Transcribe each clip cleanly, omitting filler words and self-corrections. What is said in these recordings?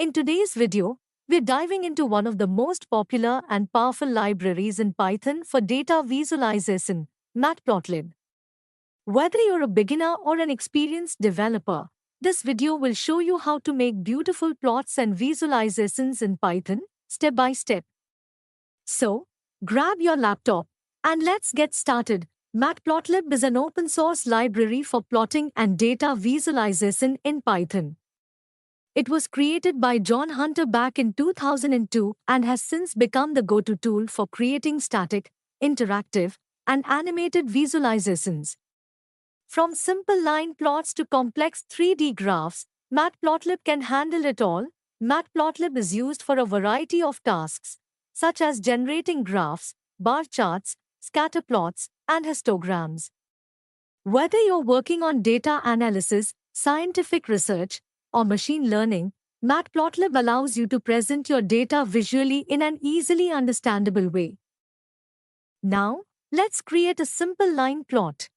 In today's video, we're diving into one of the most popular and powerful libraries in Python for data visualization, Matplotlib. Whether you're a beginner or an experienced developer, this video will show you how to make beautiful plots and visualizations in Python, step by step. So, grab your laptop and let's get started. Matplotlib is an open source library for plotting and data visualization in Python. It was created by John Hunter back in 2002 and has since become the go-to tool for creating static, interactive, and animated visualizations. From simple line plots to complex 3D graphs, Matplotlib can handle it all. Matplotlib is used for a variety of tasks, such as generating graphs, bar charts, scatter plots, and histograms. Whether you're working on data analysis, scientific research, or machine learning, Matplotlib allows you to present your data visually in an easily understandable way. Now, let's create a simple line plot.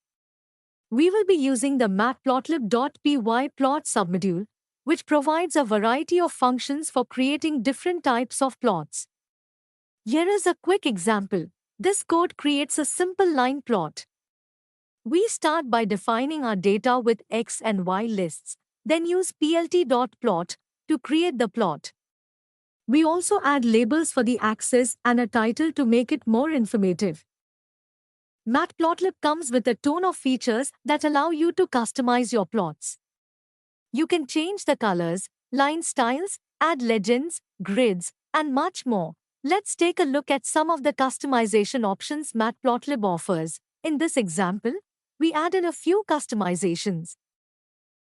We will be using the matplotlib.py plot submodule, which provides a variety of functions for creating different types of plots. Here is a quick example. This code creates a simple line plot. We start by defining our data with x and y lists, then use plt.plot to create the plot. We also add labels for the axis and a title to make it more informative. Matplotlib comes with a ton of features that allow you to customize your plots. You can change the colors, line styles, add legends, grids, and much more. Let's take a look at some of the customization options Matplotlib offers. In this example, we added a few customizations.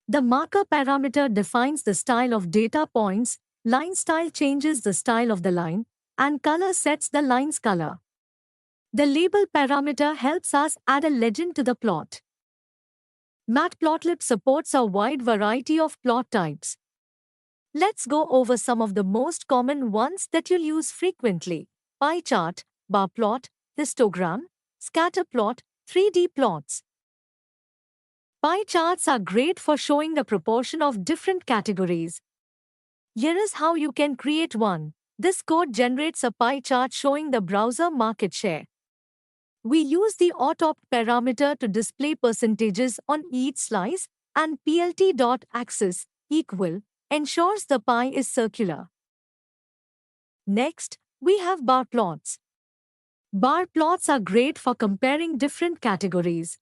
The marker parameter defines the style of data points, line style changes the style of the line, and color sets the line's color. The label parameter helps us add a legend to the plot. Matplotlib supports a wide variety of plot types. Let's go over some of the most common ones that you'll use frequently: pie chart, bar plot, histogram, scatter plot, 3D plots. Pie charts are great for showing the proportion of different categories. Here is how you can create one. This code generates a pie chart showing the browser market share. We use the auto-opt parameter to display percentages on each slice, and plt.axis equal ensures the pie is circular. Next, we have bar plots. Bar plots are great for comparing different categories.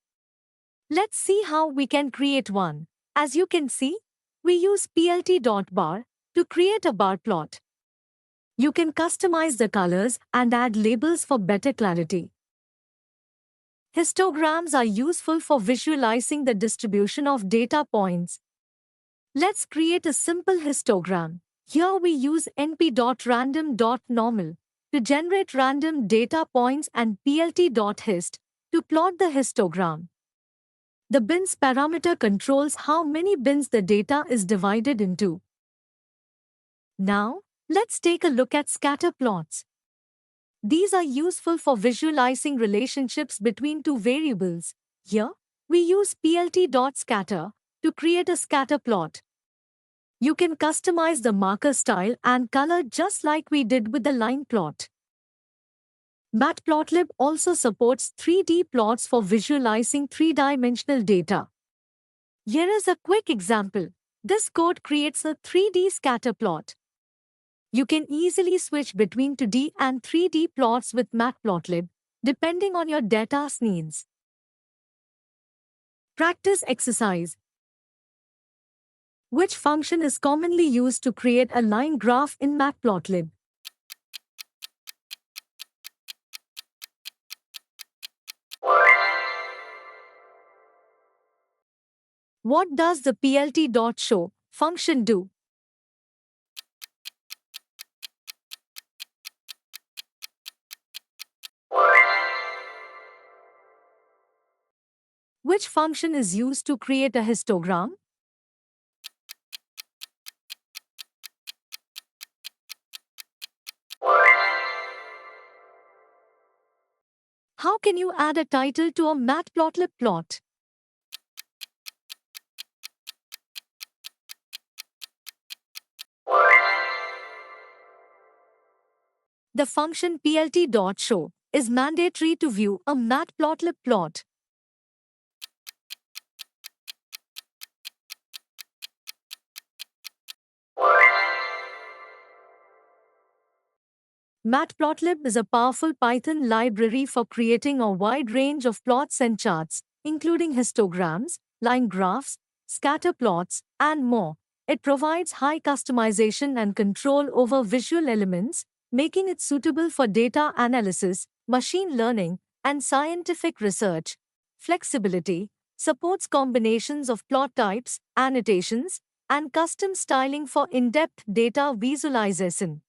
Let's see how we can create one. As you can see, we use plt.bar to create a bar plot. You can customize the colors and add labels for better clarity. Histograms are useful for visualizing the distribution of data points. Let's create a simple histogram. Here we use np.random.normal to generate random data points and plt.hist to plot the histogram. The bins parameter controls how many bins the data is divided into. Now, let's take a look at scatter plots. These are useful for visualizing relationships between two variables. Here, we use plt.scatter to create a scatter plot. You can customize the marker style and color just like we did with the line plot. Matplotlib also supports 3D plots for visualizing three-dimensional data. Here is a quick example. This code creates a 3D scatter plot. You can easily switch between 2D and 3D plots with Matplotlib, depending on your data's needs. Practice exercise. Which function is commonly used to create a line graph in Matplotlib? What does the plt.show function do? Which function is used to create a histogram? How can you add a title to a Matplotlib plot? The function plt.show is mandatory to view a matplotlib plot. Matplotlib is a powerful Python library for creating a wide range of plots and charts, including histograms, line graphs, scatter plots, and more. It provides high customization and control over visual elements, making it suitable for data analysis, machine learning, and scientific research. Flexibility supports combinations of plot types, annotations, and custom styling for in depth data visualization.